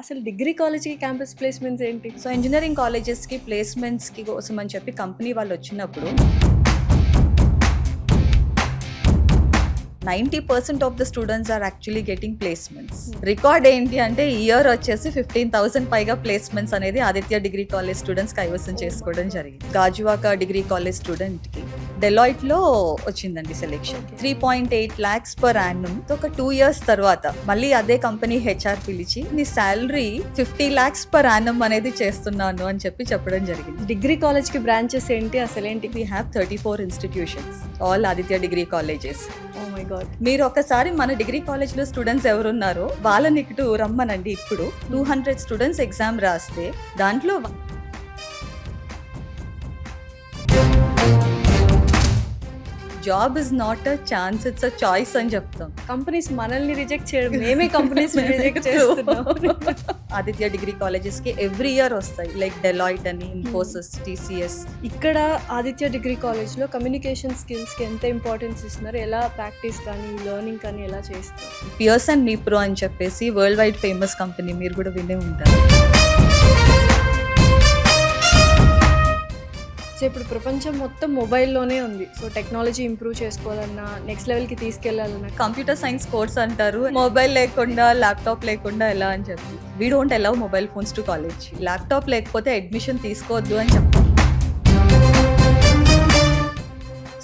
అసలు డిగ్రీ కాలేజ్‌కి campus placements ఏంటి? సో ఇంజినీరింగ్ కాలేజెస్‌కి ప్లేస్‌మెంట్స్‌కి కోసం అని చెప్పి కంపెనీ వాళ్ళొచ్చినప్పుడు 90% of the students are actually getting placements. Record ఏంటి అంటే ఈ ఇయర్ వచ్చేసి 15,000 పైగా ప్లేస్‌మెంట్స్ అనేది ఆదిత్య డిగ్రీ కాలేజ్ స్టూడెంట్స్ కైవసం చేసుకోవడం జరిగింది. గాజువాక డిగ్రీ కాలేజ్ స్టూడెంట్‌కి డెలాయిట్‌లో వచ్చిందండి సెలెక్షన్. 3.8 lakhs per annuum. ఒక 2 years తర్వాత మళ్ళీ అదే కంపెనీ హెచ్ఆర్ పిలిచి నీ సాలరీ 50 lakhs పర్ యాన్యుమ్ అనేది చేస్తున్నాను అని చెప్పడం జరిగింది. డిగ్రీ కాలేజ్‌కి బ్రాంచెస్ ఏంటి? అసలేంటి? We have 34 institutions, all Aditya degree colleges. Oh my God! మీరు ఒకసారి మన డిగ్రీ కాలేజ్ లో స్టూడెంట్స్ ఎవరున్నారో వాళ్ళని ఇటు రమ్మనండి. ఇప్పుడు 200 స్టూడెంట్స్ ఎగ్జామ్ రాస్తే దాంట్లో job is not a chance, it's a choice అని చెప్తాం. కంపెనీస్ మనల్ని రిజెక్ట్ చేయడం, మేమే కంపెనీస్ రిజెక్ట్ చేస్తున్నాం. ఆదిత్య డిగ్రీ కాలేజెస్ కి ఎవ్రీ ఇయర్ వస్తాయి, లైక్ డెలాయిట్ అని, ఇన్ఫోసిస్, టీసీఎస్. ఇక్కడ ఆదిత్య డిగ్రీ కాలేజ్‌లో కమ్యూనికేషన్ స్కిల్స్‌కి ఎంత ఇంపార్టెన్స్ ఇస్తున్నారు? ఎలా ప్రాక్టీస్ కానీ, లెర్నింగ్ కానీ ఎలా చేస్తారు? పియర్సన్ మీప్రో అని చెప్పేసి వరల్డ్ వైడ్ ఫేమస్ కంపెనీ, మీరు కూడా వినే ఉంటారు. సో ఇప్పుడు ప్రపంచం మొత్తం మొబైల్లోనే ఉంది. సో టెక్నాలజీ ఇంప్రూవ్ చేసుకోవాలన్నా, నెక్స్ట్ లెవెల్‌కి తీసుకెళ్లాలన్నా కంప్యూటర్ సైన్స్ కోర్స్ అంటారు. మొబైల్ లేకుండా, ల్యాప్టాప్ లేకుండా ఎలా అని చెప్పి, we don't allow mobile phones to college. Laptop లేకపోతే అడ్మిషన్ తీసుకోవద్దు అని చెప్తాం.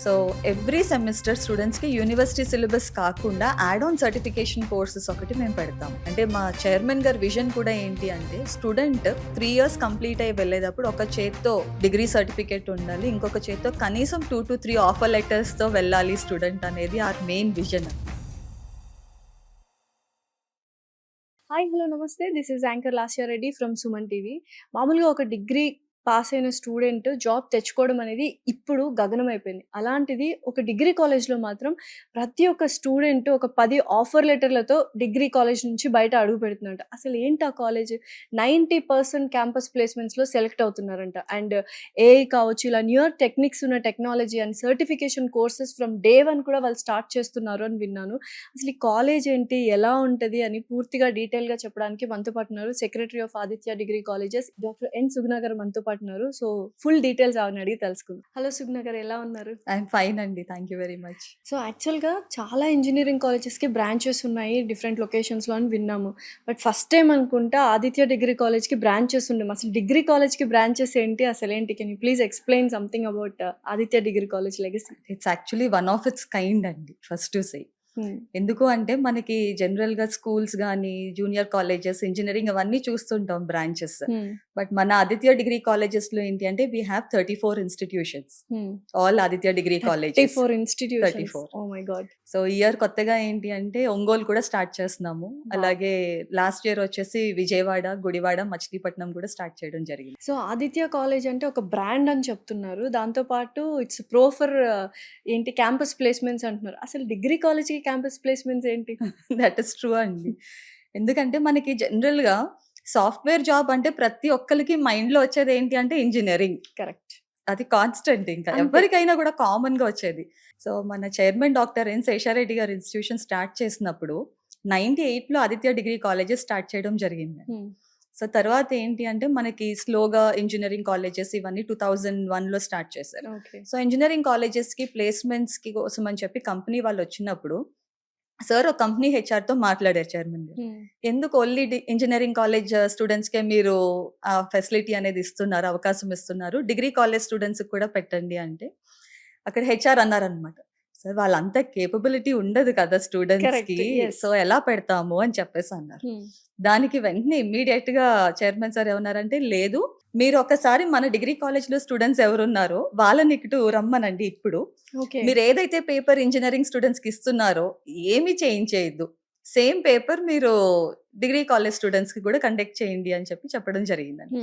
సో ఎవ్రీ సెమిస్టర్ స్టూడెంట్స్కి యూనివర్సిటీ సిలబస్ కాకుండా యాడ్ ఆన్ సర్టిఫికేషన్ కోర్సెస్ ఒకటి మేము పెడతాం. అంటే మా చైర్మన్ గారి విజన్ కూడా ఏంటి అంటే, స్టూడెంట్ 3 years కంప్లీట్ అయ్యి వెళ్ళేటప్పుడు ఒక చేత్తో డిగ్రీ సర్టిఫికేట్ ఉండాలి, ఇంకొక చేత్తో కనీసం 2 to 3 ఆఫర్ లెటర్స్తో వెళ్ళాలి స్టూడెంట్ అనేది our main vision. Hi, hello, నమస్తే. This is anchor Lasya Reddy from Suman TV. మామూలుగా ఒక డిగ్రీ పాస్ అయిన స్టూడెంట్ జాబ్ తెచ్చుకోవడం అనేది ఇప్పుడు గగనమైపోయింది. అలాంటిది ఒక డిగ్రీ కాలేజ్‌లో మాత్రం ప్రతి ఒక్క స్టూడెంట్ ఒక 10 ఆఫర్ లెటర్‌లతో డిగ్రీ కాలేజ్ నుంచి బయట అడుగు పెడుతున్నారంట. అసలు ఏంటి ఆ కాలేజ్? 90% క్యాంపస్ ప్లేస్‌మెంట్స్‌లో సెలెక్ట్ అవుతున్నారంట. అండ్ ఏఐ కావచ్చు, ఇలా న్యూయర్ టెక్నిక్స్ ఉన్న technology and certification courses from day 1 కూడా వాళ్ళు స్టార్ట్ చేస్తున్నారు అని విన్నాను. అసలు ఈ కాలేజ్ ఏంటి, ఎలా ఉంటది అని పూర్తిగా డీటెయిల్‌గా చెప్పడానికి మనతో పాటు ఉన్నారు secretary of Aditya degree colleges doctor N Suguna గారు మనతో పాటు ఉన్నారు. సో ఫుల్ డీటెయిల్స్ ఆవిడని అడిగి తెలుసుకుందాం. హలో సుగుణ గారు, ఎలా ఉన్నారు? ఐఎమ్ ఫైన్ అండి, thank you very much. So యాక్చువల్‌గా చాలా ఇంజినీరింగ్ కాలేజెస్‌కి బ్రాంచెస్ ఉన్నాయి డిఫరెంట్ లొకేషన్స్‌లో అని విన్నాము. బట్ ఫస్ట్ టైం అనుకుంటా ఆదిత్య డిగ్రీ కాలేజ్‌కి బ్రాంచెస్ ఉండవు. అసలు డిగ్రీ కాలేజ్‌కి బ్రాంచెస్ ఏంటి, అసలేంటి? Can you please explain something about Aditya degree college legacy? It's actually one of its kind అండి, ఫస్ట్ టు సే. ఎందుకు అంటే మనకి జనరల్‌గా స్కూల్స్ గానీ, జూనియర్ కాలేజెస్, ఇంజినీరింగ్ అవన్నీ చూస్తుంటాం బ్రాంచెస్. బట్ మన ఆదిత్య డిగ్రీ కాలేజెస్‌లో ఏంటి అంటే we have 34 institutions. All Aditya degree colleges. 34 institutions. 34. Oh my God! So year కొత్తగా ఏంటి అంటే ఒంగోలు కూడా స్టార్ట్ చేస్తున్నాము. అలాగే లాస్ట్ ఇయర్ వచ్చేసి విజయవాడ, గుడివాడ, మచిలీపట్నం కూడా స్టార్ట్ చేయడం జరిగింది. సో ఆదిత్య కాలేజ్ అంటే ఒక బ్రాండ్ అని చెప్తున్నారు. దాంతో పాటు ఇట్స్ ప్రో ఫర్ ఏంటి క్యాంపస్ ప్లేస్‌మెంట్స్ అంటున్నారు. అసలు డిగ్రీ కాలేజ్‌కి క్యాంపస్ ప్లేస్‌మెంట్స్ ఏంటి? దట్ ఇస్ ట్రూ అండి. ఎందుకంటే మనకి జనరల్‌గా సాఫ్ట్‌వేర్ జాబ్ అంటే ప్రతి ఒక్కళ్ళకి మైండ్‌లో వచ్చేది ఏంటి అంటే ఇంజినీరింగ్. కరెక్ట్. అది కాన్స్టెంట్, ఇంకా అంతే. ఎవరికైనా కూడా కామన్‌గా వచ్చేది. సో మన చైర్మన్ డాక్టర్ ఎన్ శేషారెడ్డి గారు ఇన్‌స్టిట్యూషన్ స్టార్ట్ చేసినప్పుడు 98లో ఆదిత్య డిగ్రీ కాలేజెస్ స్టార్ట్ చేయడం జరిగింది. సో తర్వాత ఏంటి అంటే మనకి స్లోగా ఇంజినీరింగ్ కాలేజెస్ ఇవన్నీ 2001లో స్టార్ట్ చేశారు. ఓకే. సో ఇంజినీరింగ్ కాలేజెస్‌కి ప్లేస్‌మెంట్స్‌కి కోసం అని చెప్పి కంపెనీ వాళ్ళు వచ్చినప్పుడు సార్ ఒక కంపెనీ హెచ్ఆర్‌తో మాట్లాడారు చైర్మన్ గారు. ఎందుకు ఓన్లీ ఇంజినీరింగ్ కాలేజ్ స్టూడెంట్స్‌కే మీరు ఆ ఫెసిలిటీ అనేది ఇస్తున్నారు, అవకాశం ఇస్తున్నారు, డిగ్రీ కాలేజ్ స్టూడెంట్స్‌కి కూడా పెట్టండి అంటే అక్కడ హెచ్ఆర్ అన్నారనమాట, సార్ వాళ్ళంతా కేపబిలిటీ ఉండదు కదా స్టూడెంట్స్‌కి, Correct, yes. సో ఎలా పెడతాము అని చెప్పేసి అన్నారు. దానికి వెంటనే ఇమ్మీడియట్‌గా చైర్మన్ సార్ ఏమన్నారంటే, లేదు మీరు ఒకసారి మన డిగ్రీ కాలేజ్‌లో స్టూడెంట్స్ ఎవరున్నారో వాళ్ళని ఇటు రమ్మనండి. ఇప్పుడు ఓకే. మీరు ఏదైతే పేపర్ ఇంజినీరింగ్ స్టూడెంట్స్‌కి ఇస్తున్నారో ఏమీ చేంజ్ చేయొద్దు, సేమ్ పేపర్ మీరు డిగ్రీ కాలేజ్ స్టూడెంట్స్‌కి కూడా కండక్ట్ చేయండి అని చెప్పడం జరిగిందండి.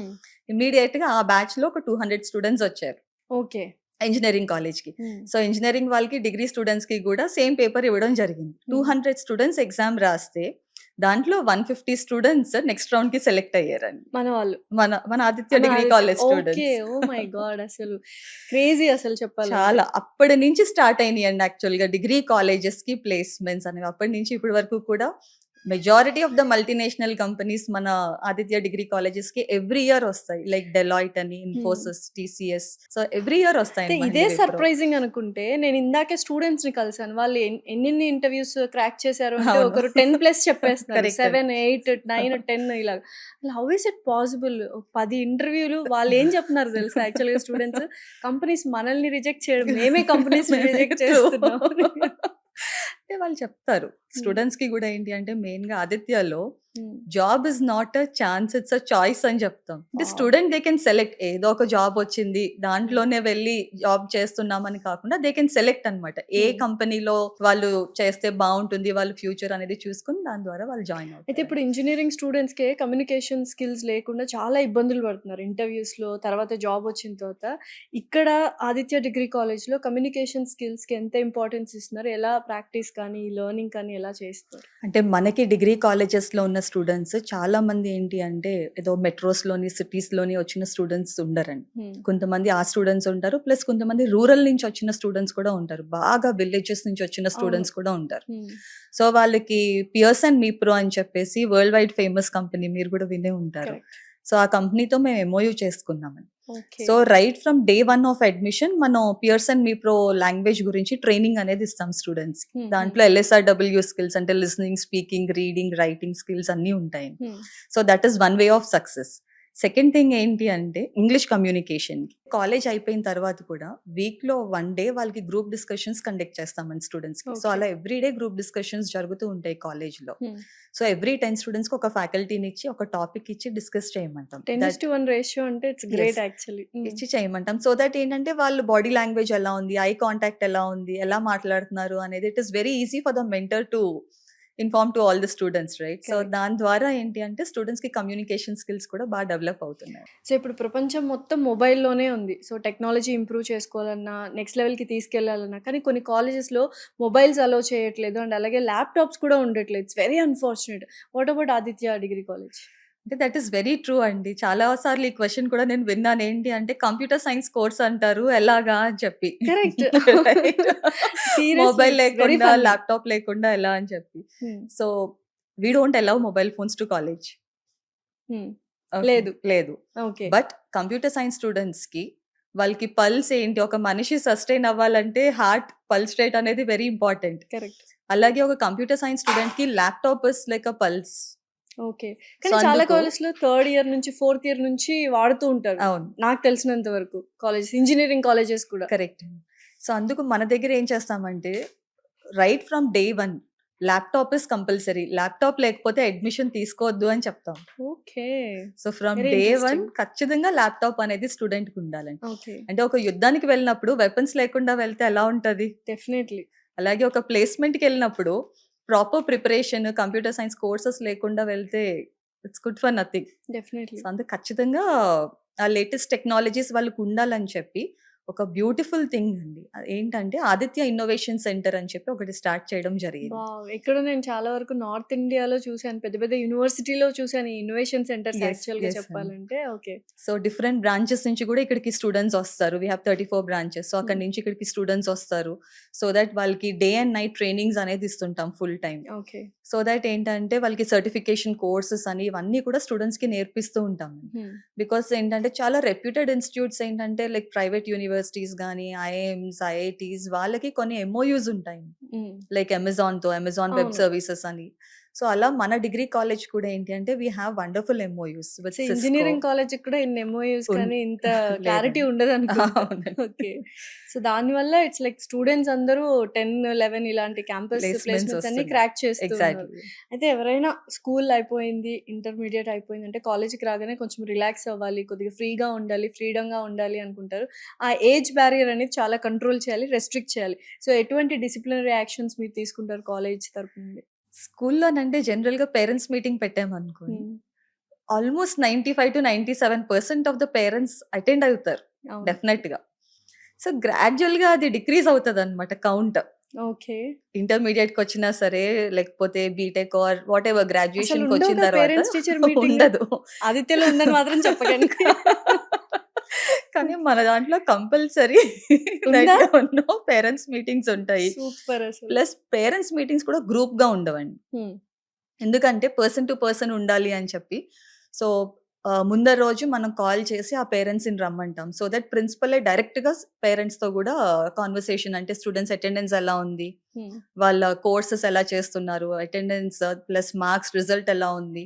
ఇమ్మీడియట్‌గా ఆ బ్యాచ్‌లో ఒక 200 స్టూడెంట్స్ వచ్చారు ఓకే. ఇంజినీరింగ్ కాలేజ్‌కి. సో ఇంజినీరింగ్ వాళ్ళకి, డిగ్రీ స్టూడెంట్స్‌కి కూడా సేమ్ పేపర్ ఇవ్వడం జరిగింది. 200 స్టూడెంట్స్ ఎగ్జామ్ రాస్తే దాంట్లో 150 స్టూడెంట్స్ నెక్స్ట్ రౌండ్‌కి సెలెక్ట్ అయ్యారండి. మన వాళ్ళు. మన Aditya degree college okay. Students. Oh my God! అసలు క్రేజీ అసలు చెప్పాలంటే. చాలా అప్పటి నుంచి స్టార్ట్ అయినాయండి యాక్చువల్‌గా డిగ్రీ కాలేజెస్‌కి ప్లేస్‌మెంట్స్ అనేవి. అప్పటి నుంచి ఇప్పటి వరకు కూడా majority of the multinational companies మన ఆదిత్య డిగ్రీ కాలేజెస్ కి ఎవ్రీ ఇయర్ వస్తాయి, లైక్ డెలాయిట్ అని, Infosys, TCS. So every year వస్తాయి. అయితే ఇదే సర్ప్రైజింగ్ అనుకుంటే నేను ఇందాకే స్టూడెంట్స్ ని కలిసాను. వాళ్ళు ఎన్ని ఇంటర్వ్యూస్ క్రాక్ చేశారు అంటే అవును. ఒకరు 10 ప్లస్ చెప్పేస్తున్నారు. Correct. 7, 8, 9, 10 ఇలాగా. How is it possible? 10 ఇంటర్వ్యూలు వాళ్ళు ఏం చెప్తున్నారు తెలుసా? యాక్చువల్గా స్టూడెంట్స్ కంపెనీస్ మనల్ని రిజెక్ట్ చేయడం, మేమే కంపెనీస్ రిజెక్ట్ చేస్తున్నాం. అంటే వాళ్ళు చెప్తారు స్టూడెంట్స్ కి కూడా ఏంటి అంటే మెయిన్ గా ఆదిత్యలో job is not a chance, it's a choice అని చెప్తాం. అంటే Wow. Student they can select, ఏదో ఒక జాబ్ వచ్చింది దాంట్లోనే వెళ్ళి జాబ్ చేస్తున్నామని కాకుండా దే కెన్ సెలెక్ట్ అనమాట ఏ కంపెనీలో వాళ్ళు చేస్తే బాగుంటుంది, వాళ్ళ ఫ్యూచర్ అనేది చూసుకుని దాని ద్వారా వాళ్ళు జాయిన్ అయితే అవుతారు. ఇప్పుడు ఇంజనీరింగ్ స్టూడెంట్స్ కి కమ్యూనికేషన్ స్కిల్స్ లేకుండా చాలా ఇబ్బందులు పడుతున్నారు ఇంటర్వ్యూస్ లో, తర్వాత జాబ్ వచ్చిన తర్వాత. ఇక్కడ ఆదిత్య డిగ్రీ కాలేజ్ లో కమ్యూనికేషన్ స్కిల్స్ కి ఎంత ఇంపార్టెన్స్ ఇస్తున్నారు? ఎలా ప్రాక్టీస్ కానీ లెర్నింగ్ కానీ ఎలా చేస్తారు? అంటే మనకి డిగ్రీ కాలేజెస్ లో ఉన్న స్టూడెంట్స్ చాలా మంది ఏంటి అంటే ఏదో మెట్రోస్ లోని సిటీస్ లోని వచ్చిన స్టూడెంట్స్ ఉండరండి. కొంతమంది ఆ స్టూడెంట్స్ ఉంటారు, ప్లస్ కొంతమంది రూరల్ నుంచి వచ్చిన స్టూడెంట్స్ కూడా ఉంటారు, బాగా విలేజెస్ నుంచి వచ్చిన స్టూడెంట్స్ కూడా ఉంటారు. సో వాళ్ళకి పియర్సన్ మీప్రో అని చెప్పేసి వరల్డ్ వైడ్ ఫేమస్ కంపెనీ, మీరు కూడా వినే ఉంటారు. సో ఆ కంపెనీతో మేము ఎంఓయూ చేసుకున్నామని. So right from day 1 of admission మనం పియర్సన్ మీప్రో లాంగ్వేజ్ గురించి ట్రైనింగ్ అనేది ఇస్తాం స్టూడెంట్స్ కి. దాంట్లో LSRW స్కిల్స్ అంటే listening, speaking, reading, writing skills అన్ని ఉంటాయి. So that is one way of success. Second thing ఏంటి అంటే ఇంగ్లీష్ కమ్యూనికేషన్. కాలేజ్ అయిపోయిన తర్వాత కూడా వీక్ లో 1 డే వాళ్ళకి గ్రూప్ డిస్కషన్స్ కండక్ట్ చేస్తామని స్టూడెంట్స్ కి. సో అలా ఎవ్రీ డే గ్రూప్ డిస్కషన్స్ జరుగుతూ ఉంటాయి కాలేజ్ లో. సో ఎవ్రీ 10 స్టూడెంట్స్ కి ఒక ఫ్యాకల్టీని ఇచ్చి ఒక టాపిక్ ఇచ్చి డిస్కస్ చేయమంటాం. 10:1 రేషియో అంటే ఇట్స్ గ్రేట్ యాక్చువల్లీ. ఇచ్చి చేయమంటాం. సో దట్ ఏంటంటే వాళ్ళు బాడీ లాంగ్వేజ్ ఎలా ఉంది, ఐ కాంటాక్ట్ ఎలా ఉంది, ఎలా మాట్లాడుతున్నారు అనేది it is very easy for the mentor to inform to all the students, right? So దాని ద్వారా ఏంటి అంటే స్టూడెంట్స్ కి కమ్యూనికేషన్ స్కిల్స్ కూడా బాగా డెవలప్ అవుతున్నాయి. సో ఇప్పుడు ప్రపంచం మొత్తం మొబైల్లోనే ఉంది. సో టెక్నాలజీ ఇంప్రూవ్ చేసుకోవాలన్నా, నెక్స్ట్ లెవెల్కి తీసుకెళ్లాలన్నా, కానీ కొన్ని కాలేజెస్లో మొబైల్స్ అలో చేయట్లేదు అండ్ అలాగే ల్యాప్టాప్స్ కూడా ఉండట్లేదు. It's very unfortunate. What about Aditya degree college? అంటే దట్ ఈస్ వెరీ ట్రూ అండి. చాలా సార్లు ఈ క్వశ్చన్ కూడా నేను విన్నాను, ఏంటి అంటే కంప్యూటర్ సైన్స్ కోర్స్ అంటారు ఎలాగా అని చెప్పి. కరెక్ట్. మొబైల్ లేకుండా, ల్యాప్టాప్ లేకుండా ఎలా అని చెప్పి. So we don't allow mobile phones to college. లేదు. Okay. But computer science students కి వాళ్ళకి పల్స్ ఏంటి, ఒక మనిషి సస్టైన్ అవ్వాలంటే హార్ట్ పల్స్ రేట్ అనేది వెరీ ఇంపార్టెంట్. కరెక్ట్. అలాగే ఒక కంప్యూటర్ సైన్స్ స్టూడెంట్ కి laptop is like a pulse. Okay. కానీ చాలా కాలేజ్లో 3rd ఇయర్ నుంచి 4th ఇయర్ నుంచి వాడుతూ ఉంటారు. అవును, నాకు తెలిసినంత వరకు కాలేజెస్, ఇంజనీరింగ్ కాలేజెస్ కూడా. కరెక్ట్. సో అందుకు మన దగ్గర ఏం చేస్తామంటే right from day 1 laptop is compulsory. Laptop లేకపోతే అడ్మిషన్ తీసుకోవద్దు అని చెప్తాం. Okay. So from Very day 1 interesting. ఖచ్చితంగా ల్యాప్టాప్ అనేది స్టూడెంట్ కి ఉండాలండి. ఓకే. అంటే ఒక యుద్ధానికి వెళ్ళినప్పుడు వెపన్స్ లేకుండా వెళ్తే ఎలా ఉంటది? డెఫినెట్లీ. అలాగే ఒక ప్లేస్మెంట్ కి వెళ్ళినప్పుడు proper preparation, computer science courses లేకుండా వెళ్తే it's good for nothing. Definitely. So అందుకు ఖచ్చితంగా ఆ లేటెస్ట్ టెక్నాలజీస్ వాళ్ళకు ఉండాలని చెప్పి ఒక బ్యూటిఫుల్ థింగ్ అండి. ఏంటంటే ఆదిత్య ఇన్నోవేషన్ సెంటర్ అని చెప్పి ఒకటి స్టార్ట్ చేయడం జరిగింది. వావ్! ఎక్కడో నేను చాలా వరకు నార్త్ ఇండియాలో చూసాను. పెద్ద పెద్ద యూనివర్సిటీలో చూసాను ఈ ఇన్నోవేషన్ సెంటర్స్ Yes, యాక్చువల్‌గా yes, చెప్పాలంటే. ఓకే. సో డిఫరెంట్ బ్రాంచెస్ నుంచి కూడా ఇక్కడికి స్టూడెంట్స్ వస్తారు. We have 34 branches. సో అక్కడి నుంచి ఇక్కడికి స్టూడెంట్స్ వస్తారు. సో దట్ వాళ్ళకి డే అండ్ నైట్ ట్రైనింగ్స్ అనేది ఇస్తుంటాం full time. Okay. So that ఏంటంటే వాళ్ళకి సర్టిఫికేషన్ కోర్సెస్ అని ఇవన్నీ కూడా స్టూడెంట్స్ కి నేర్పిస్తూ ఉంటాం. బికాస్ ఏంటంటే చాలా రెప్యూటెడ్ ఇన్స్టిట్యూట్స్ ఏంటంటే లైక్ ప్రైవేట్ యూనివర్సిటీస్ కానీ, ఐఐఎమ్స్, ఐఐటీస్ వాళ్ళకి కొన్ని ఎంఓయూస్ ఉంటాయి, లైక్ అమెజాన్ వెబ్ అవును. సర్వీసెస్ అని. సో అలా మన డిగ్రీ కాలేజ్ కూడా ఏంటి అంటే we have wonderful MoUs with so engineering college కూడా ఇన్ని ఎంఓయూస్ కానీ ఇంత క్లారిటీ ఉండదు అనుకుంటా. ఓకే. సో దానివల్ల ఇట్స్ లైక్ స్టూడెంట్స్ అందరూ 10, 11 ఇలాంటి క్యాంపస్ ప్లేస్మెంట్స్ అన్ని క్రాక్ చేస్తున్నారు. అయితే ఎవరైనా స్కూల్ అయిపోయింది, ఇంటర్మీడియట్ అయిపోయింది అంటే కాలేజ్కి రాగానే కొంచెం రిలాక్స్ అవ్వాలి, కొద్దిగా ఫ్రీగా ఉండాలి, ఫ్రీడంగా ఉండాలి అనుకుంటారు. ఆ ఏజ్ బ్యారియర్ అనేది చాలా కంట్రోల్ చేయాలి, రెస్ట్రిక్ట్ చేయాలి. సో ఎటువంటి డిసిప్లినరీ యాక్షన్స్ మీరు తీసుకుంటారు కాలేజ్ తరపు నుండి? స్కూల్లోనంటే జనరల్ గా పేరెంట్స్ మీటింగ్ పెట్టామనుకోండి, almost 95 to 97% of the parents attend అవుతారు డెఫినెట్ గా. సో గ్రాడ్యువల్ గా అది డిక్రీజ్ అవుతుంది అనమాట కౌంట్. ఓకే. ఇంటర్మీడియట్ కి వచ్చినా సరే, లేకపోతే BTech or whatever graduation కి వచ్చిన పేరెంట్స్ తర్వాత టీచర్ మీటింగ్ ఉండదు. ఆదిత్యలో ఉందని మాత్రం చెప్పకండి. కానీ మన దాంట్లో కంపల్సరీ పేరెంట్స్ మీటింగ్స్ ఉంటాయి. సూపర్ అసలు. ప్లస్ పేరెంట్స్ మీటింగ్స్ కూడా గ్రూప్ గా ఉండవండి. ఎందుకంటే పర్సన్ టు పర్సన్ ఉండాలి అని చెప్పి. సో, ముందర రోజు మనం కాల్ చేసి ఆ పేరెంట్స్‌ని రమ్మంటాం. సో దట్ ప్రిన్సిపలే డైరెక్ట్‌గా పేరెంట్స్‌తో గూడా కాన్వర్సేషన్ అంటే స్టూడెంట్స్ అటెండెన్స్ ఎలా ఉంది? హ్మ్. వాళ్ళ కోర్సెస్ ఎలా చేస్తున్నారు? అటెండెన్స్ ప్లస్ మార్క్స్ రిజల్ట్ ఎలా ఉంది?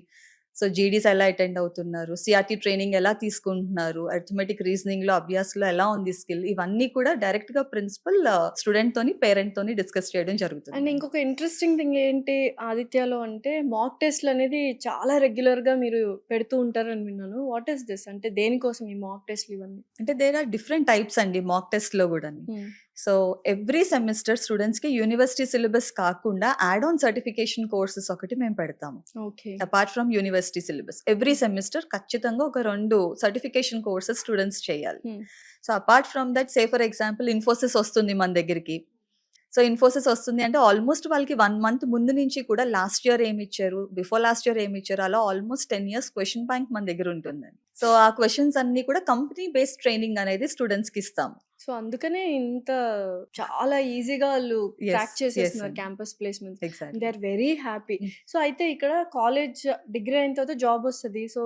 సో, జీడీస్ ఎలా అటెండ్ అవుతున్నారు? సీఆర్‌టీ ట్రైనింగ్ ఎలా తీసుకుంటున్నారు? అరిథమెటిక్, రీజనింగ్‌లో, అభ్యాస్‌లో ఎలా ఉంది స్కిల్? ఇవన్నీ కూడా డైరెక్ట్‌గా ప్రిన్సిపల్ స్టూడెంట్‌తోని, పేరెంట్‌తోని డిస్కస్ చేయడం అండ్ జరుగుతుందండి. ఇంకొక ఇంట్రెస్టింగ్ థింగ్ ఏంటి ఆదిత్యలో అంటే మాక్ టెస్ట్‌లనేది చాలా రెగ్యులర్‌గా మీరు పెడుతూ ఉంటారని విన్నాను. What is this? అంటే దేనికోసం ఈ మాక్ టెస్ట్‌లు ఇవన్నీ? అంటే దేర్ ఆర్ డిఫరెంట్ టైప్స్ అండి మాక్ టెస్ట్‌లో గూడాని. హ్మ్. సో, ఎవ్రీ సెమిస్టర్ స్టూడెంట్స్‌కి యూనివర్సిటీ సిలబస్ కాకుండా యాడ్ ఆన్ సర్టిఫికేషన్ కోర్సెస్ ఒకటి మేము పెడతాము. Okay. Apart from university syllabus. Every semester ఖచ్చితంగా ఒక 2 సర్టిఫికేషన్ కోర్సెస్ స్టూడెంట్స్ చేయాలి. హ్మ్. So, apart from that say for example Infosys వస్తుంది మన దగ్గరికి. సో, ఇన్ఫోసిస్ వస్తుంది అంటే ఆల్మోస్ట్ వాళ్ళకి 1 మంత్ ముందు నుంచి కూడా లాస్ట్ ఇయర్ ఏమిచ్చారు, బిఫోర్ లాస్ట్ ఇయర్ ఏమిచ్చారు అలా ఆల్మోస్ట్ 10 ఇయర్స్ క్వెషన్ బ్యాంక్ మన దగ్గర ఉంటుందండి. సో, ఆ క్వెషన్స్ అన్నీ కూడా కంపెనీ బేస్డ్ ట్రైనింగ్ అనేది స్టూడెంట్స్‌కి ఇస్తాము. సో, అందుకనే ఇంత చాలా ఈజీగా ఆళ్ళు యెస్. క్రాక్ యెస్ చేసేస్తున్నారు అండి. Campus placements. They exactly. Are very happy. Hmm. So, అయితే ఇక్కడ కాలేజ్ డిగ్రీ అయిన తర్వాత జాబొస్తది. సో,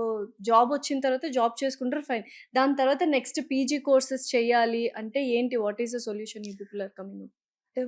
జాబొచ్చిన తర్వాత జాబ్ చేసుకుంటారు ఫైన్. దాని తర్వాత నెక్స్ట్ పీజీ కోర్సెస్ చేయాలి అంటే ఏంటి? What is the solution you people are coming up? అంటే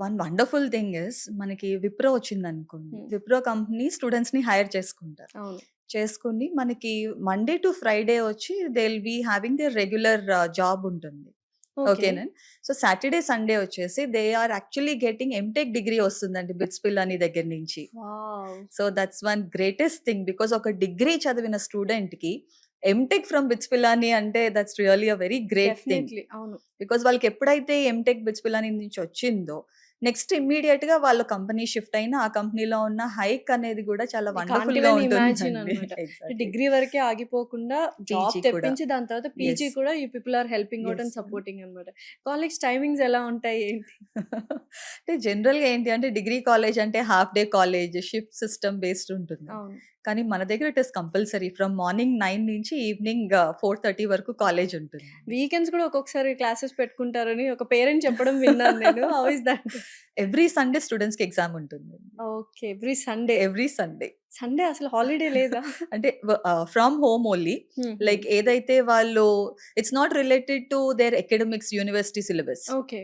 వన్ వండర్‌ఫుల్ థింగ్ ఈస్ మనకి విప్రో వచ్చిందనుకోండి. హ్మ్. విప్రో కంపెనీ స్టూడెంట్స్‌ని హైర్ చేసుకుంటారు. అవును. చేసుకొని మనకి మండే టు ఫ్రైడే వచ్చి they will be having their regular job ఉంటుంది. ఓకే. ఓకేనా. సో, సాటర్‌డే, సండే వచ్చేసి they are actually getting MTech degree వస్తుందండి బిట్స్ పిల్లని దగ్గర నుంచి. Wow! So, that's one greatest thing because ఒక డిగ్రీ చదివిన స్టూడెంట్‌కి ఎంటెక్ ఫ్రమ్ బిట్స్ పిల్లాని అంటే that's really a very great thing. Definitely. అవును. బికాజ్ వాళ్ళకెప్పుడైతే ఎంటెక్ బిట్స్ పిల్లని నుంచి వచ్చిందో, నెక్స్ట్ ఇమ్మీడియేట్‌గా వాళ్ళు కంపెనీ షిఫ్ట్ అయిన ఆ కంపెనీలో ఉన్న హైక్ అనేది గూడా చాలా ఐ కాంట్ వండర్‌ఫుల్‌గా ఈవెన్ ఇమాజిన్ ఉంటుందండి. అనమాట. ఎగ్జాక్ట్‌లీ. డిగ్రీ వరకే ఆగిపోకుండా జాబ్ పీజీ కూడా. తెప్పించి దాని తర్వాత పీజీ యెస్. కూడా you people are helping out yes. And supporting అనమాట. కాలేజ్ టైమింగ్స్ ఎలా ఉంటాయి? ఏంటి? అంటే జనరల్‌గా ఏంటి అంటే డిగ్రీ కాలేజ్ అంటే half day college, shift system based ఉంటుంది. అవును. కానీ మన దగ్గర it is compulsory from morning 9 నుంచి ఈవినింగ్ 4:30 వరకు కాలేజ్ ఉంటుంది. వీకెండ్స్ కూడా ఒక్కొక్కసారి క్లాసెస్ పెట్టుకుంటారని ఒక పేరెంట్ చెప్పడం విన్నాను నేను. How is that? Every Sunday స్టూడెంట్స్‌కి ఎగ్జామ్ ఉంటుంది. Okay. Every Sunday. Every Sunday. Sunday అసలు హాలిడే లేదా? అంటే ఫ్రమ్ హోమ్ ఓన్లీ. హుహు. లైక్ ఏదైతే వాళ్ళు it's not related to their academics university syllabus. Okay.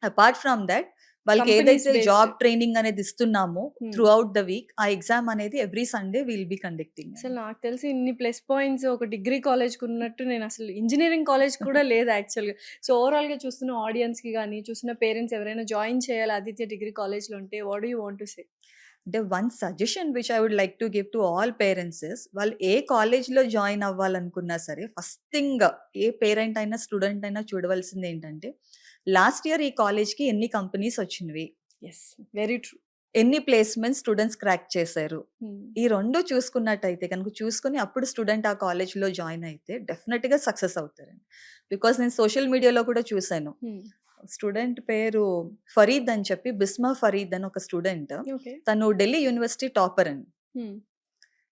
Apart from that వాళ్ళకి కంపెనీస్ ఏదైతే బేస్డ్. జాబ్ ట్రైనింగ్ అనేది ఇస్తున్నామో హ్మ్. త్రూ ఔట్ ద వీక్ ఆ ఎగ్జామ్ అనేది every Sunday will be conducting. అసలు నాకు తెలిసి ఇన్ని ప్లస్ పాయింట్స్ ఒక డిగ్రీ కాలేజ్‌కి ఉన్నట్టు నేను అసలు ఇంజినీరింగ్ కాలేజ్ కూడా లేదు యాక్చువల్‌గా. సో, ఓవరాల్‌గా చూస్తున్న ఆడియన్స్‌కి గాని, చూస్తున్న పేరెంట్స్ ఎవరైనా జాయిన్ చేయాలి ఆదిత్య డిగ్రీ కాలేజ్‌లో ఉంటే what do you want to say? అంటే one suggestion which I would like to give to all parents is వాళ్ళు ఏ కాలేజ్‌లో జాయిన్ అవ్వాలనుకున్నా సరే ఫస్ట్ థింగ్ ఏ పేరెంట్ అయినా, స్టూడెంట్ అయినా చూడవలసింది ఏంటంటే లాస్ట్ ఇయర్ ఈ కాలేజ్‌కి ఎన్ని కంపెనీస్ వచ్చినవి? యెస్. Very true. ఎన్ని ప్లేస్‌మెంట్స్ స్టూడెంట్స్ క్రాక్ చేశారు? హ్మ్. ఈ 2 చూసుకున్నట్టయితే గనుక చూసుకొని అప్పుడు స్టూడెంట్ ఆ కాలేజ్‌లో జాయిన్ అయితే డెఫినిట్‌గా సక్సెస్ అవుతారండి. బికాజ్ నేను సోషల్ మీడియాలో కూడా చూసాను. హ్మ్. స్టూడెంట్ పేరు ఫరీద్ అని చెప్పి బిస్మా ఫరీద్ అని ఒక స్టూడెంట్. ఓకే. తను ఢిల్లీ యూనివర్సిటీ టాపర్ అండి. హ్మ్.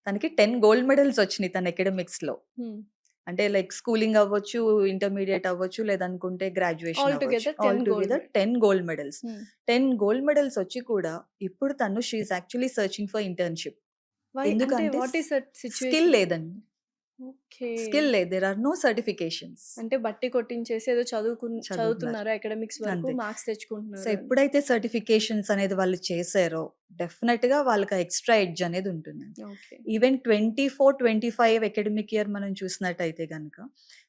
తనకి 10 గోల్డ్ మెడల్స్ వచ్చినియి తన అకాడమిక్స్‌లో. హ్మ్. అంటే లైక్ స్కూలింగ్ అవ్వచ్చు, ఇంటర్మీడియేట్ అవ్వచ్చు, లేదనుకుంటే గ్రాడ్యుయేషన్ ఆల్ అవ్వచ్చు. Together all 10 gold together medal. 10 gold medals. Hmm. 10 gold medals వచ్చి కూడా ఇప్పుడు తను she is actually searching for internship. Why అంటే ఎందుకంటే what is that skill situation? లేదండి. ఓకే. స్కిల్ లేదు. There are no certifications. అంటే బట్టి కొట్టించేసి ఏదో చదువుతున్నారు. చదువుతున్నారు అకాడమిక్స్ వరకు అంతే. మార్క్స్ సో, తెచ్చుకుంటున్నారు అని. ఎప్పుడైతే సర్టిఫికేషన్స్ అనేది వాళ్ళు చేసారో డెఫినిట్‌గా వాళ్ళకి ఆ ఎక్స్‌ట్రా ఎడ్జ్ అనేది ఉంటుందండి. ఓకే. ఈవెన్ 24, 25 అకాడమిక్ ఇయర్ మనం చూసినట్టయితే గనక,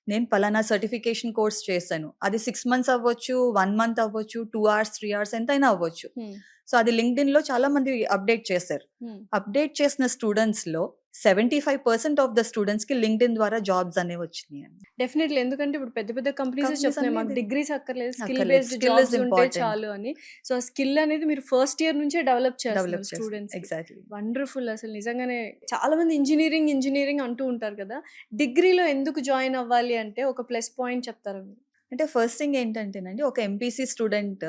నేను పలానా సర్టిఫికేషన్ కోర్స్ చేశాను. అది 6 మంత్స్ అవ్వచ్చు, 1 మంత్ అవ్వచ్చు, 2 అవర్స్, 3 అవర్స్ ఎంతైనా అవ్వచ్చు. హ్మ్. సో, అది లింక్డ్ఇన్‌లో చాలా మంది అప్డేట్ చేశారు. హ్మ్. అప్డేట్ చేసిన స్టూడెంట్స్‌లో 75% ఆఫ్ ద స్టూడెంట్స్‌కి లింక్డ్ఇన్ ద్వారా జాబ్స్ అనేవి వచ్చినాయండి. డెఫినైట్‌లీ. ఎందుకంటే ఇప్పుడు పెద్ద పెద్ద కంపెనీసే కంపెనీస్ చెప్తున్నాయి. మాకు అనేది డిగ్రీస్ అక్కర్లేదు. స్కిల్ అక్కర్లేదు. బేస్డ్ స్కిల్ ఇస్ జాబ్స్ ఉంటే ఇంపార్టెంట్. చాలు అని. సో, ఆ స్కిల్ అనేది మీరు ఫస్ట్ ఇయర్ నుంచే డెవలప్ చేస్తున్నారు డెవలప్ చేస్తాం. స్టూడెంట్స్‌కి. ఎగ్జాక్ట్‌లీ. వండర్‌ఫుల్ అసలు నిజంగానే చాలా మంది ఇంజినీరింగ్, ఇంజినీరింగ్ అంటూ ఉంటారు కదా! డిగ్రీలో ఎందుకు జాయిన్ అవ్వాలి అంటే ఒక ప్లస్ పాయింట్ చెప్తారా మీరు? అంటే ఫస్ట్ థింగ్ ఏంటంటేనండి, ఒక ఎంపీసీ స్టూడెంట్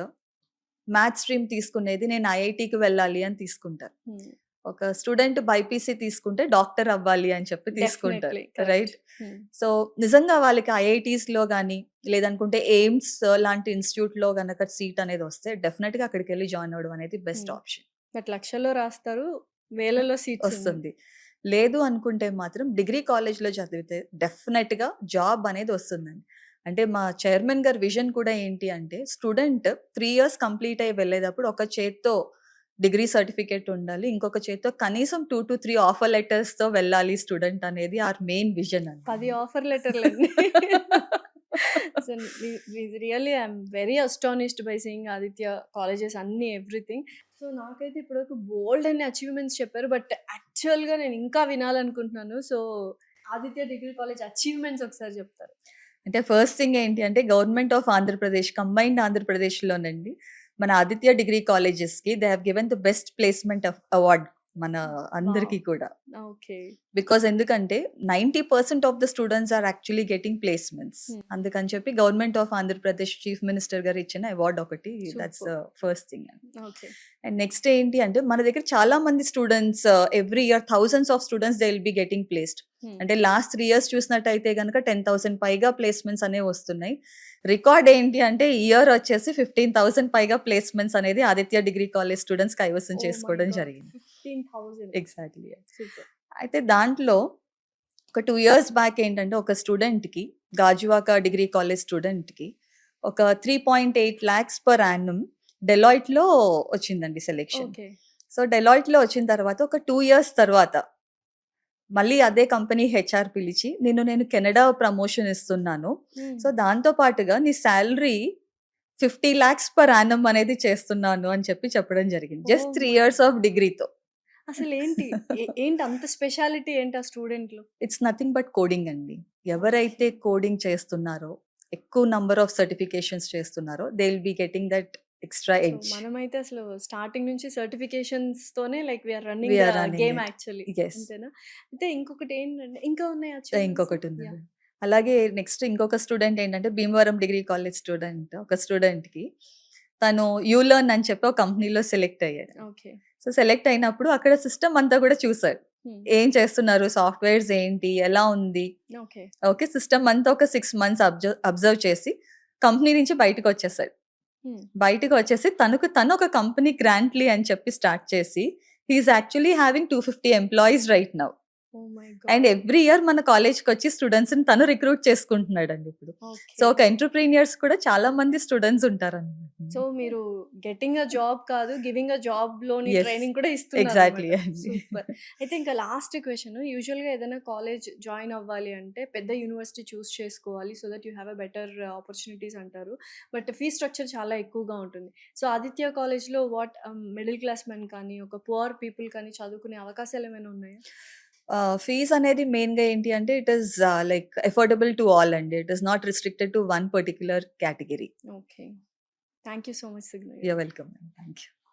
మ్యాథ్స్ స్ట్రీమ్ తీసుకునేది నేను ఐఐటీకి వెళ్ళాలి అని తీసుకుంటారు. హ్మ్. ఒక స్టూడెంట్ బైపీసీ తీసుకుంటే డాక్టర్ అవ్వాలి అని చెప్పి తీసుకుంటారు. డెఫినైట్‌లీ. కరెక్ట్. రైట్? హ్మ్. సో, నిజంగా వాళ్ళకి ఐఐటీస్‌లో గాని, లేదనుకుంటే ఎయిమ్స్ లాంటి ఇన్‌స్టిట్యూట్‌లో గనక సీట్ అనేది వస్తే డెఫినిట్‌గా అక్కడికెళ్లి జాయిన్ అవ్వడం అనేది బెస్ట్ హ్మ్. ఆప్షన్. బట్ లక్షల్లో రాస్తారు. వేలలో సీట్స్ వస్తుంది. లేదు అనుకుంటే మాత్రం డిగ్రీ కాలేజ్‌లో చదివితే డెఫినెట్‌గా జాబ్ అనేది వస్తుందండి. అంటే మా చైర్మన్ గారి విజన్ కూడా ఏంటి అంటే స్టూడెంట్ 3 ఇయర్స్ కంప్లీట్ అయ్యి వెళ్ళేటప్పుడు ఒక చేత్తో డిగ్రీ సర్టిఫికేట్ ఉండాలి. ఇంకొక చేత్తో కనీసం 2-3 ఆఫర్ లెటర్స్‌తో వెళ్ళాలి స్టూడెంట్ అనేది ఆర్ మెయిన్ విజన్ అండి. 10 ఆఫర్ లెటర్‌లండి. So, really I am very astonished by seeing Aditya colleges అన్నీ ఎవ్రీథింగ్. సో, నాకైతే ఇప్పటివరకు బోల్డ్ అన్ని అచీవ్‌మెంట్స్ చెప్పారు. బట్ యాక్చువల్‌గా నేను ఇంకా వినాలనుకుంటున్నాను. So, Aditya degree college achievements ఒకసారి చెప్తారా? అంటే ఫస్ట్ థింగ్ ఏంటి అంటే గవర్నమెంట్ ఆఫ్ ఆంధ్రప్రదేశ్ కంబైన్డ్ ఆంధ్రప్రదేశ్‌లోనండి మన ఆదిత్య డిగ్రీ కాలేజెస్‌కి they have given the best placement award మన అందరికీ కూడా. ఓకే. బికాజ్ ఎందుకంటే 90% of the students are actually getting placements. అందుకని చెప్పి government of Andhra Pradesh chief minister గారు ఇచ్చిన అవార్డ్ ఒకటి that's first thing. Okay. And next ఏంటి అంటే మన దగ్గర చాలా మంది students every year thousands of students they will be getting placed. అంటే లాస్ట్ 3 ఇయర్స్ చూసినట్టయితే కనుక 10,000 పైగా ప్లేస్మెంట్స్ అనేవి వస్తున్నాయి. రికార్డ్ ఏంటి అంటే ఇయర్ వచ్చేసి 15,000 పైగా ప్లేస్మెంట్స్ అనేది ఆదిత్య డిగ్రీ కాలేజ్ స్టూడెంట్స్ కైవసం చేసుకోవడం జరిగింది. 15,000 ఎగ్జాక్ట్లీ. సూపర్. అయితే దాంట్లో ఒక 2 ఇయర్స్ బ్యాక్ ఏంటంటే ఒక స్టూడెంట్‌కి గాజువాక డిగ్రీ కాలేజ్ స్టూడెంట్‌కి ఒక 3.8 లాక్స్ పర్ యాన్నమ్ డెలాయిట్‌లో వచ్చిందండి సెలెక్షన్. ఓకే. సో, డెలాయిట్‌లో వచ్చిన తర్వాత ఒక 2 ఇయర్స్ తర్వాత మళ్ళీ అదే కంపెనీ హెచ్ఆర్ పిలిచి నేను కెనడా ప్రమోషన్ ఇస్తున్నాను. సో, దాంతో పాటుగా నీ సాలరీ 50 లాక్స్ పర్ యాన్నమ్ అనేది చేస్తున్నాను అని చెప్పడం జరిగింది. జస్ట్ 3 ఇయర్స్ ఆఫ్ డిగ్రీతో. అసలేంటి? ఏంటి అంత స్పెషాలిటీ ఏంటి ఆ స్టూడెంట్‌లో? ఇట్స్ నథింగ్ బట్ కోడింగ్ అండి. ఎవరైతే కోడింగ్ చేస్తున్నారో, ఎక్కువ నంబర్ ఆఫ్ సర్టిఫికేషన్స్ చేస్తున్నారో they will be getting that extra so, edge. మనమైతే అసలు స్టార్టింగ్ నుంచి సర్టిఫికేషన్స్ తోనే like we are we running are the running game it. Actually. Yes. అంతేనా? అయితే ఇంకొకటి ఏంటంటే ఇంకా ఉన్నాయా achievements? ఇంకొకటి యాహ్! ఉందండి. అలాగే నెక్స్ట్ ఇంకొక స్టూడెంట్ ఏంటంటే భీమవరం డిగ్రీ కాలేజ్ స్టూడెంట్ ఒక స్టూడెంట్‌కి తను యూలర్న్ అని చెప్పి ఒక కంపెనీలో సెలెక్ట్ అయ్యాడు. ఓకే. సో, సెలెక్ట్ అయినప్పుడు అక్కడ సిస్టమ్ అంతా కూడా చూసాడు. ఏం చేస్తున్నారు? సాఫ్ట్‌వేర్స్ ఏంటి? ఎలా ఉంది? ఓకే. ఓకే. సిస్టమ్ అంతా ఒక 6 మంత్స్ అబ్జర్వ్ చేసి కంపెనీ నుంచి బయటకొచ్చేసాడు. బయటకొచ్చేసి తను ఒక కంపెనీ గ్రాంట్‌లీ అని చెప్పి స్టార్ట్ చేసి he is actually having 250 employees right now. Oh my and God! Every year మన కాలేజ్‌కొచ్చి స్టూడెంట్స్‌ని తను రిక్రూట్ చేసుకుంటున్నాడండి ఇప్పుడు. So, okay. ఒక ఎంటర్‌ప్రెన్యూర్స్ కూడా చాలా మంది స్టూడెంట్స్ ఉంటారన్నమాట. సో, మీరు గెట్టింగ్ ఎ జాబ్ కాదు, గివింగ్ ఎ జాబ్‌లోని యెస్. ట్రైనింగ్ కూడా ఎగ్జాక్ట్‌లీ ఇస్తున్నారన్నమాట. అండి. సూపర్. అయితే ఇంకా లాస్ట్ క్వెషన్ యూజువల్‌గా ఏదైనా కాలేజ్ జాయిన్ అవ్వాలి అంటే పెద్ద యూనివర్సిటీ చూస్ చేసుకోవాలి. So that you have a better opportunities అంటారు. బట్ ఫీ స్ట్రక్చర్ చాలా ఎక్కువగా ఉంటుంది. సో, ఆదిత్య కాలేజ్‌లో మిడిల్ క్లాస్ మెన్ కానీ, ఒక పువర్ పీపుల్ కానీ చదువుకునే అవకాశాలు ఏమైనా ఉన్నాయా? ఫీజ్ అనేది మెయిన్‌గా ఏంటి అంటే it is like affordable to all అండి. It is not restricted to one particular category. Okay. Thank you so much signal. You're welcome. Thank you.